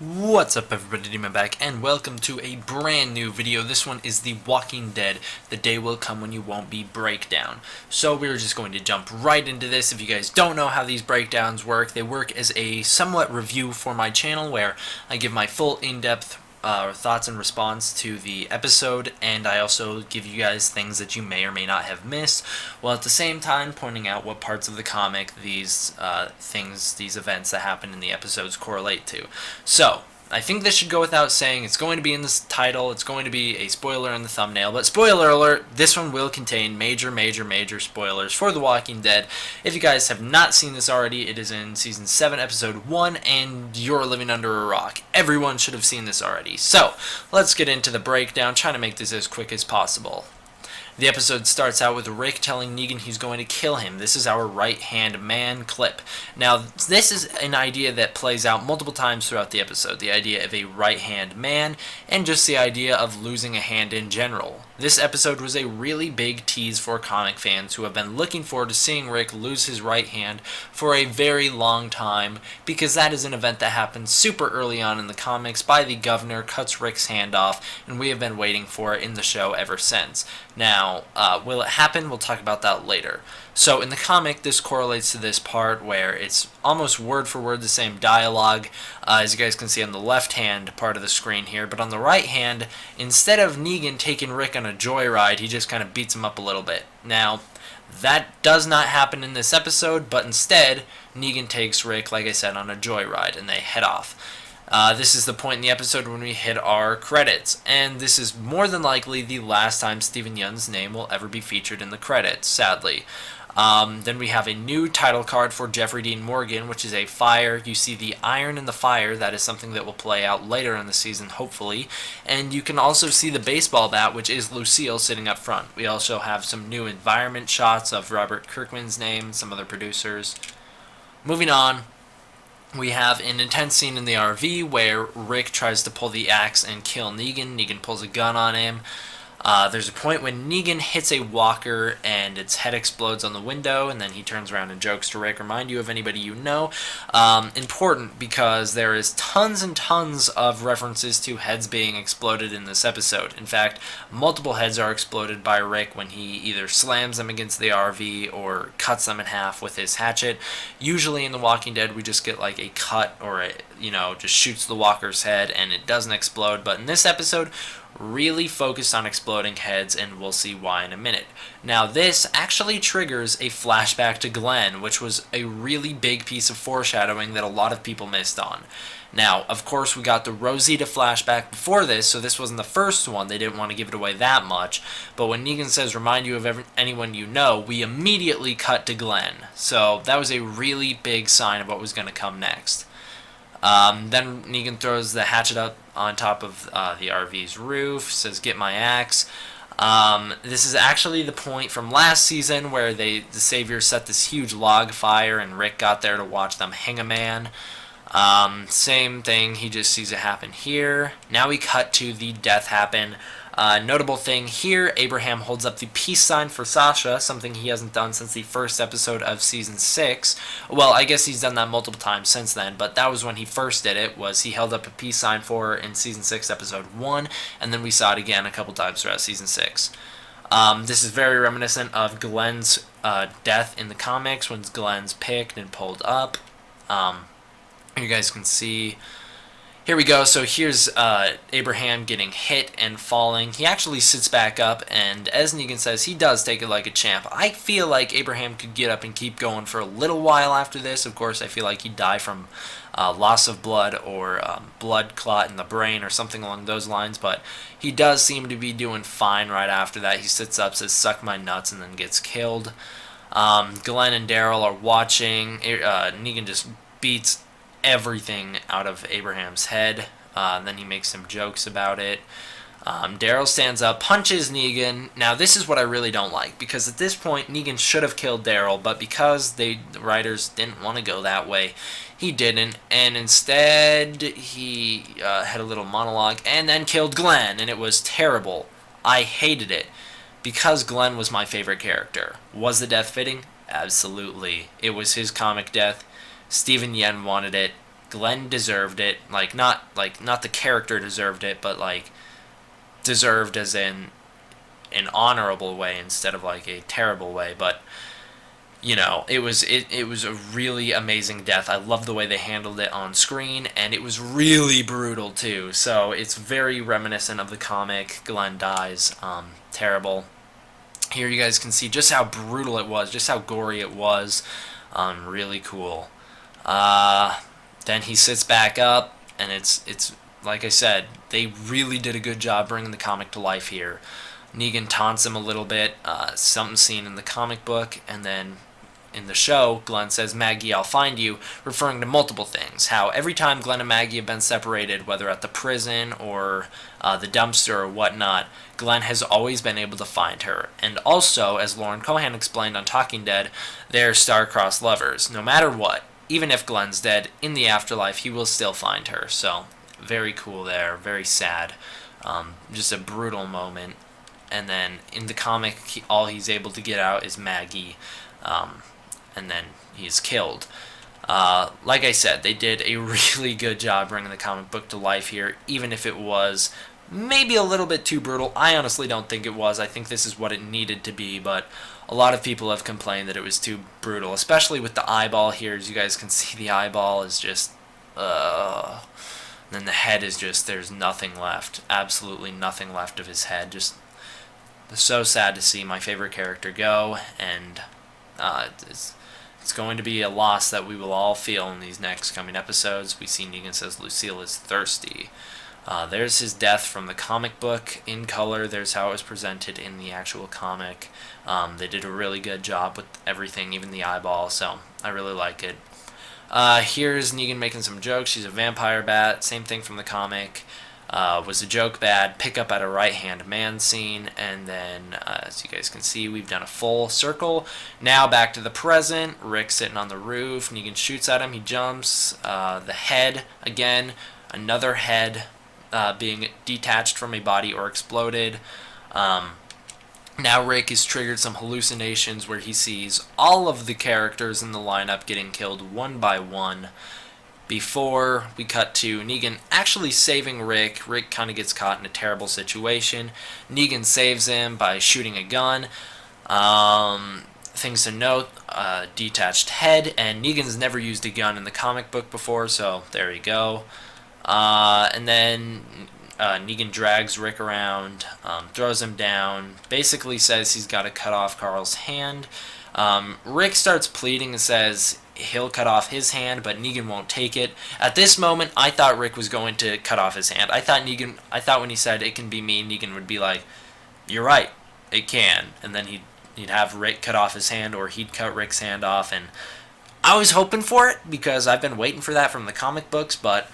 What's up everybody, Demon back, and welcome to a brand new video. This one is The Walking Dead, The Day Will Come When You Won't Be breakdown. So we're just going to jump right into this. If you guys don't know how these breakdowns work, they work as a somewhat review for my channel where I give my full in-depth thoughts and response to the episode, and I also give you guys things that you may or may not have missed, while at the same time pointing out what parts of the comic these events that happen in the episodes correlate to. So, I think this should go without saying. It's going to be in the title. It's going to be a spoiler in the thumbnail. But spoiler alert, this one will contain major spoilers for The Walking Dead. If you guys have not seen this already, it is in Season 7, Episode 1, and you're living under a rock. Everyone should have seen this already. So, let's get into the breakdown, trying to make this as quick as possible. The episode starts out with Rick telling Negan he's going to kill him. This is our right-hand man clip. Now, this is an idea that plays out multiple times throughout the episode. The idea of a right-hand man, and just the idea of losing a hand in general. This episode was a really big tease for comic fans who have been looking forward to seeing Rick lose his right hand for a very long time, because that is an event that happened super early on in the comics. By the governor cuts Rick's hand off, and we have been waiting for it in the show ever since. Now, will it happen? We'll talk about that later. So in the comic, this correlates to this part where it's almost word for word the same dialogue, as you guys can see on the left-hand part of the screen here. But on the right hand, instead of Negan taking Rick on a joyride, he just kind of beats him up a little bit. Now, that does not happen in this episode, but instead, Negan takes Rick, like I said, on a joyride, and they head off. This is the point in the episode when we hit our credits, and this is more than likely the last time Steven Yeun's name will ever be featured in the credits, sadly. Then we have a new title card for Jeffrey Dean Morgan, which is a fire. You see the iron in the fire. That is something that will play out later in the season, hopefully. And you can also see the baseball bat, which is Lucille sitting up front. We also have some new environment shots of Robert Kirkman's name and some other producers. Moving on. We have an intense scene in the RV where Rick tries to pull the axe and kill Negan. Negan pulls a gun on him. There's a point when Negan hits a walker and its head explodes on the window, and then he turns around and jokes to Rick, remind you of anybody you know. Important because there is tons and tons of references to heads being exploded in this episode. In fact, multiple heads are exploded by Rick when he either slams them against the RV or cuts them in half with his hatchet. Usually in The Walking Dead, we just get like a cut or just shoots the walker's head and it doesn't explode. But in this episode, really focused on exploding heads, and we'll see why in a minute. Now, this actually triggers a flashback to Glenn, which was a really big piece of foreshadowing that a lot of people missed on. Now, of course, we got the Rosita flashback before this, so this wasn't the first one. They didn't want to give it away that much. But when Negan says, remind you of anyone you know, we immediately cut to Glenn. So that was a really big sign of what was going to come next. Then Negan throws the hatchet up on top of the RV's roof, says, get my axe. This is actually the point from last season where the Saviors set this huge log fire and Rick got there to watch them hang a man. Same thing, he just sees it happen here. Now we cut to the death happen. Notable thing here, Abraham holds up the peace sign for Sasha, something he hasn't done since the first episode of Season 6. Well, I guess he's done that multiple times since then, but that was when he first did it, was he held up a peace sign for her in Season 6, Episode 1, and then we saw it again a couple times throughout Season 6. This is very reminiscent of Glenn's death in the comics, when Glenn's picked and pulled up. You guys can see... Here we go. So here's Abraham getting hit and falling. He actually sits back up, and as Negan says, he does take it like a champ. I feel like Abraham could get up and keep going for a little while after this. Of course, I feel like he'd die from loss of blood or blood clot in the brain or something along those lines, but he does seem to be doing fine right after that. He sits up, says, suck my nuts, and then gets killed. Glenn and Daryl are watching. Negan just beats everything out of Abraham's head. Then he makes some jokes about it. Daryl stands up, punches Negan. Now, this is what I really don't like, because at this point, Negan should have killed Daryl, but because the writers didn't want to go that way, he didn't, and instead, he had a little monologue, and then killed Glenn, and it was terrible. I hated it, because Glenn was my favorite character. Was the death fitting? Absolutely. It was his comic death. Steven Yeun wanted it. Glenn deserved it. Not the character deserved it, but like deserved as in an honorable way instead of like a terrible way. But it was a really amazing death. I love the way they handled it on screen, and it was really brutal too. So it's very reminiscent of the comic. Glenn dies. Terrible. Here you guys can see just how brutal it was, just how gory it was. Really cool. Then he sits back up, and it's like I said, they really did a good job bringing the comic to life here. Negan taunts him a little bit, something seen in the comic book, and then in the show, Glenn says, "Maggie, I'll find you," referring to multiple things. How every time Glenn and Maggie have been separated, whether at the prison or the dumpster or whatnot, Glenn has always been able to find her. And also, as Lauren Cohan explained on Talking Dead, they're star-crossed lovers. No matter what, even if Glenn's dead, in the afterlife, he will still find her. So, very cool there, very sad. Just a brutal moment. And then in the comic, all he's able to get out is Maggie. And then he's killed. Like I said, they did a really good job bringing the comic book to life here, even if it was maybe a little bit too brutal. I honestly don't think it was. I think this is what it needed to be, but a lot of people have complained that it was too brutal, especially with the eyeball here. As you guys can see, the eyeball is just... and then the head is just... there's nothing left. Absolutely nothing left of his head. Just so sad to see my favorite character go, and it's going to be a loss that we will all feel in these next coming episodes. We see Negan says Lucille is thirsty. There's his death from the comic book in color. There's how it was presented in the actual comic. They did a really good job with everything, even the eyeball, so I really like it. Here's Negan making some jokes. She's a vampire bat. Same thing from the comic. Was a joke bad? Pick up at a right-hand man scene, and then as you guys can see, we've done a full circle. Now back to the present. Rick sitting on the roof. Negan shoots at him. He jumps. The head again. Another head being detached from a body or exploded. Now Rick has triggered some hallucinations where he sees all of the characters in the lineup getting killed one by one. Before we cut to Negan actually saving Rick. Rick kind of gets caught in a terrible situation. Negan saves him by shooting a gun. Things to note, detached head, and Negan's never used a gun in the comic book before, so there you go. And then Negan drags Rick around, throws him down, basically says he's got to cut off Carl's hand. Rick starts pleading and says he'll cut off his hand, but Negan won't take it. At this moment, I thought Rick was going to cut off his hand. I thought when he said it can be me, Negan would be like, "You're right, it can," and then he'd have Rick cut off his hand, or he'd cut Rick's hand off, and I was hoping for it because I've been waiting for that from the comic books, but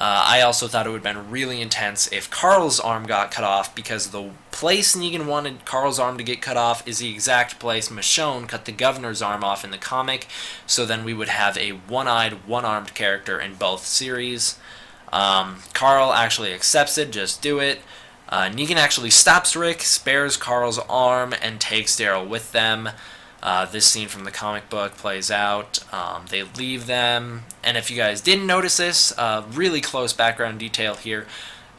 I also thought it would have been really intense if Carl's arm got cut off, because the place Negan wanted Carl's arm to get cut off is the exact place Michonne cut the governor's arm off in the comic, so then we would have a one-eyed, one-armed character in both series. Carl actually accepts it, just do it. Negan actually stops Rick, spares Carl's arm, and takes Daryl with them. This scene from the comic book plays out. They leave them, and if you guys didn't notice this, really close background detail here,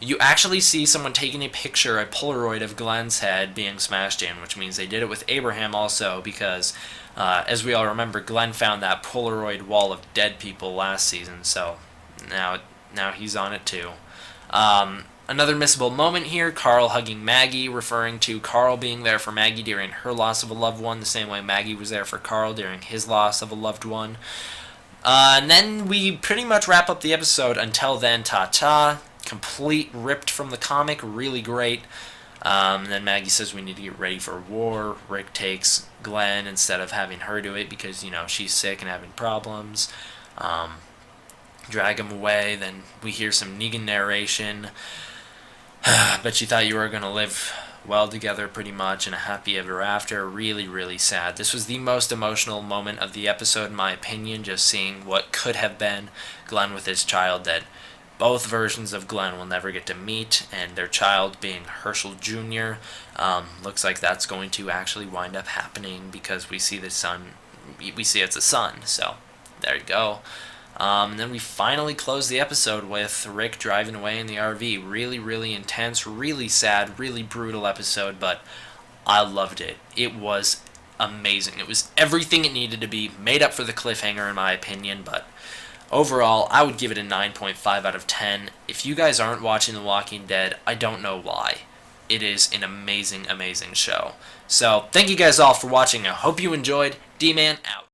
you actually see someone taking a picture, a Polaroid of Glenn's head being smashed in, which means they did it with Abraham also, because as we all remember, Glenn found that Polaroid wall of dead people last season, so now he's on it too. Another missable moment here, Carl hugging Maggie, referring to Carl being there for Maggie during her loss of a loved one, the same way Maggie was there for Carl during his loss of a loved one. And then we pretty much wrap up the episode. Until then, ta-ta. Complete ripped from the comic, really great. Then Maggie says we need to get ready for war. Rick takes Glenn instead of having her do it because, she's sick and having problems. Drag him away. Then we hear some Negan narration. Bet you thought you were going to live well together pretty much and a happy ever after. Really, really sad. This was the most emotional moment of the episode, in my opinion, just seeing what could have been Glenn with his child that both versions of Glenn will never get to meet, and their child being Herschel Jr. Looks like that's going to actually wind up happening because we see the son, we see it's a son, so there you go. And then we finally close the episode with Rick driving away in the RV. Really, really intense, really sad, really brutal episode, but I loved it. It was amazing. It was everything it needed to be, made up for the cliffhanger in my opinion, but overall, I would give it a 9.5 out of 10. If you guys aren't watching The Walking Dead, I don't know why. It is an amazing, amazing show. So, thank you guys all for watching. I hope you enjoyed. D-Man out.